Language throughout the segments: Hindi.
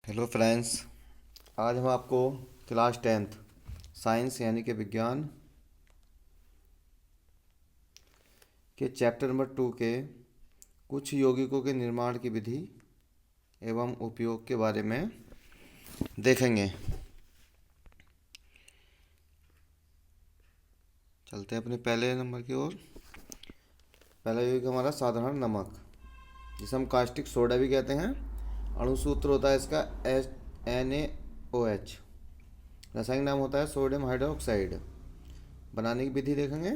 Hello friends. आज हम आपको क्लास 10th साइंस यानी कि विज्ञान के चैप्टर नंबर 2 के कुछ यौगिकों के निर्माण की विधि एवं उपयोग के बारे में देखेंगे। चलते हैं अपने पहले नंबर की ओर। पहला यौगिक हमारा साधारण नमक, जिसे हम कास्टिक सोडा भी कहते हैं। अणु सूत्र होता है इसका NaOH। रासायनिक नाम होता है सोडियम हाइड्रोक्साइड। बनाने की विधि देखेंगे।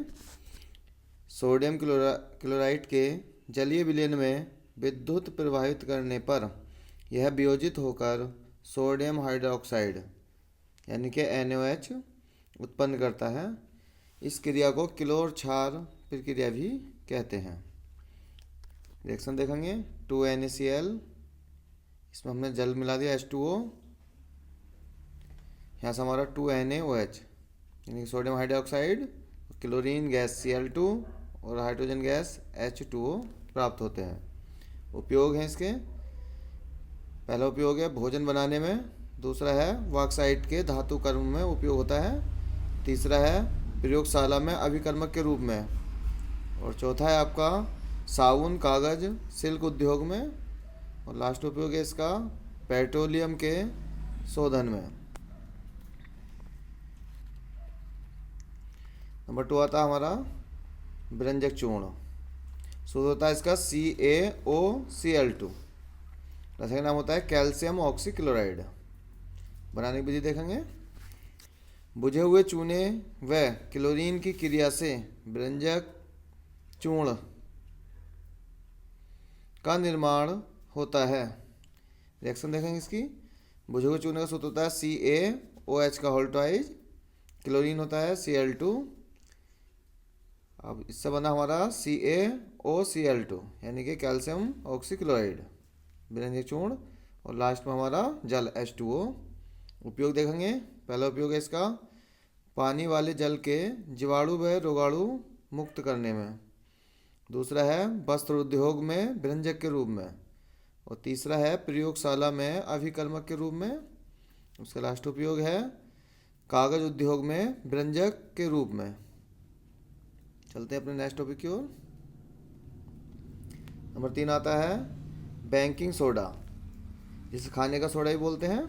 सोडियम क्लोराइड के जलीय विलयन में विद्युत प्रवाहित करने पर यह वियोजित होकर सोडियम हाइड्रोक्साइड यानी कि NaOH उत्पन्न करता है। इस क्रिया को क्लोर क्षार प्रक्रिया भी कहते हैं। रिएक्शन देखेंगे। 2NaCl, इसमें हमने जल मिला दिया H2O। यहाँ से हमारा 2NaOH यानी कि sodium hydroxide, chlorine gas Cl2 और हाइड्रोजन गैस H2O प्राप्त होते हैं। उपयोग हैं इसके। पहला उपयोग है भोजन बनाने में। दूसरा है बॉक्साइट के धातु कर्म में उपयोग होता है। तीसरा है प्रयोगशाला में अभिकर्मक के रूप में। और चौथा है आपका साबुन, कागज, सिल्क उद्योग में। और लास्ट उपयोग है इसका पेट्रोलियम के शोधन में। नंबर 2 आता है हमारा व्यंजक चूर्ण। सूत्र होता है इसका CaOCl2। रासायनिक नाम होता है कैल्शियम ऑक्सीक्लोराइड। बनाने की विधि देखेंगे। बुझे हुए चूने व क्लोरीन की क्रिया से व्यंजक चूर्ण का निर्माण होता है। रिएक्शन देखेंगे इसकी। बुझे हुए चूने का सूत्र होता है CaOH का होल ट्वाइज, क्लोरीन होता है Cl2। अब इससे बना हमारा CaOCl2 यानी कि कैल्शियम ऑक्सीक्लोराइड व्यंजक चूर्ण। और लास्ट में हमारा जल H2O। उपयोग देखेंगे। पहला उपयोग है इसका पानी वाले जल के जीवाणु व रोगाणु मुक्त करने में। दूसरा है वस्त्र उद्योग में व्यंजक के रूप में। और तीसरा है प्रयोगशाला में अभिकर्मक के रूप में। उसका लास्ट उपयोग है कागज उद्योग में व्यंजक के रूप में। चलते हैं अपने नेक्स्ट टॉपिक की ओर। नंबर 3 आता है बेकिंग सोडा, जिसे खाने का सोडा ही बोलते हैं।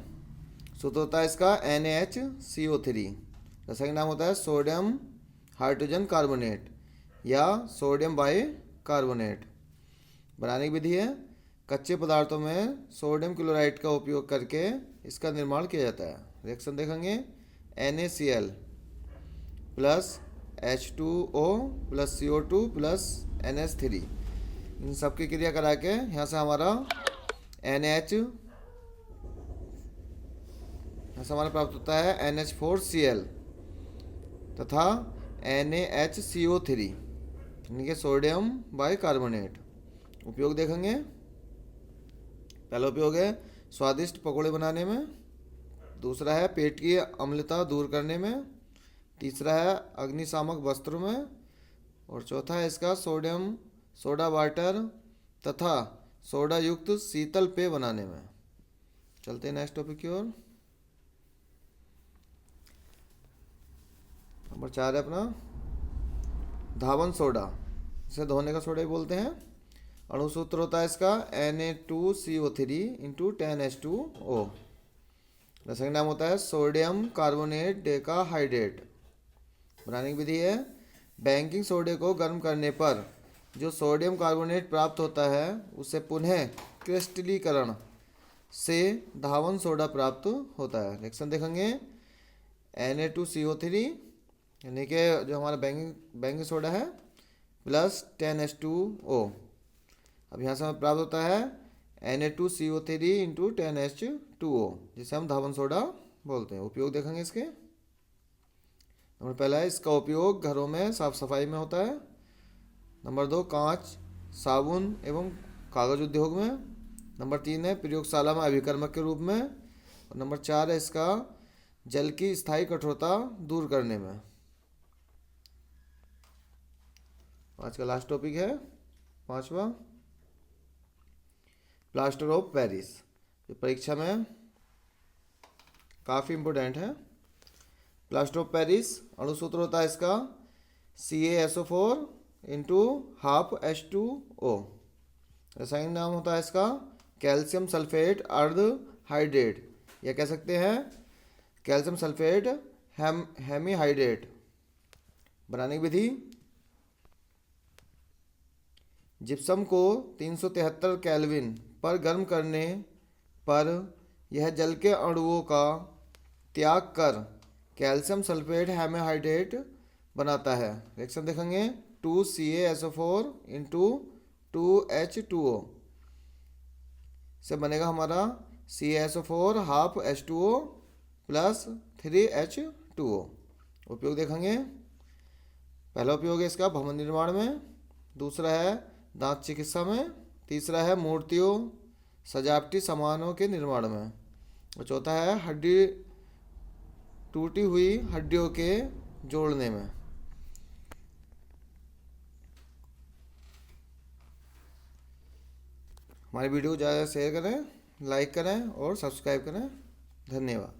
सूत्र होता है इसका NaHCO3। रासायनिक नाम होता है सोडियम हाइड्रोजन कार्बोनेट या सोडियम बाई कार्बोनेट। बनाने की विधि है। कच्चे पदार्थों में सोडियम क्लोराइड का उपयोग करके इसका निर्माण किया जाता है। रिएक्शन देखेंगे। NaCl plus H2O plus CO2 plus NH3, इन सब की क्रिया करा के यहाँ से हमारा NH यहाँ से हमारा प्राप्त होता है NH4Cl तथा NaHCO3 यानी कि सोडियम बाई कार्बोनेट। उपयोग देखेंगे। पहला उपयोग है स्वादिष्ट पकौड़े बनाने में। दूसरा है पेट की अम्लता दूर करने में। तीसरा है अग्निशामक वस्त्रों में। और चौथा है इसका सोडियम सोडा वाटर तथा सोडा युक्त शीतल पेय बनाने में। चलते हैं नेक्स्ट टॉपिक की ओर। नंबर 4 है अपना धावन सोडा, इसे धोने का सोडा ही बोलते हैं। अणु सूत्र होता है इसका Na2CO3 इंटू 10H2O। रासायनिक नाम होता है सोडियम कार्बोनेट डेकाहाइड्रेट। बनाने की विधि है। बेकिंग सोडे को गर्म करने पर जो सोडियम कार्बोनेट प्राप्त होता है उसे पुनः क्रिस्टलीकरण से धावन सोडा प्राप्त होता है। रिएक्शन देखेंगे। Na2CO3 यानी कि जो हमारा बेकिंग सोडा है प्लस 10H2O। अब यहाँ से हमें प्राप्त होता है Na2CO3 इंटू 10H2O, जिसे हम धावन सोडा बोलते हैं। उपयोग देखेंगे इसके। नंबर पहला है इसका उपयोग घरों में साफ सफाई में होता है। नंबर 2 कांच, साबुन एवं कागज उद्योग में। नंबर 3 है प्रयोगशाला में अभिकर्मक के रूप में। और नंबर 4 है इसका जल की स्थायी कठोरता दूर करने में। आज का लास्ट टॉपिक है 5वां प्लास्टर ऑफ पेरिस। जो परीक्षा में काफ़ी इम्पोर्टेंट है। प्लास्टर ऑफ पेरिस अणुसूत्र होता है इसका CaSO4 इंटू हाफ H2O। रासायनिक नाम होता है इसका कैल्शियम सल्फेट अर्ध हाइड्रेट, या कह सकते हैं कैल्शियम सल्फेट हेमीहाइड्रेट। बनाने की विधि, जिप्सम को 373 केल्विन पर गर्म करने पर यह जल के अणुओं का त्याग कर कैल्शियम सल्फेट हेमीहाइड्रेट बनाता है। रिएक्शन देखेंगे 2CaSO4 इंटू 2H2O से बनेगा हमारा CaSO4 half H2O plus 3H2O। उपयोग देखेंगे, पहला उपयोग है इसका भवन निर्माण में, दूसरा है दांत चिकित्सा में, तीसरा है मूर्तियों सजावटी सामानों के निर्माण में, और चौथा है हड्डी टूटी हुई हड्डियों के जोड़ने में। हमारी वीडियो ज़्यादा शेयर करें, लाइक करें और सब्सक्राइब करें। धन्यवाद।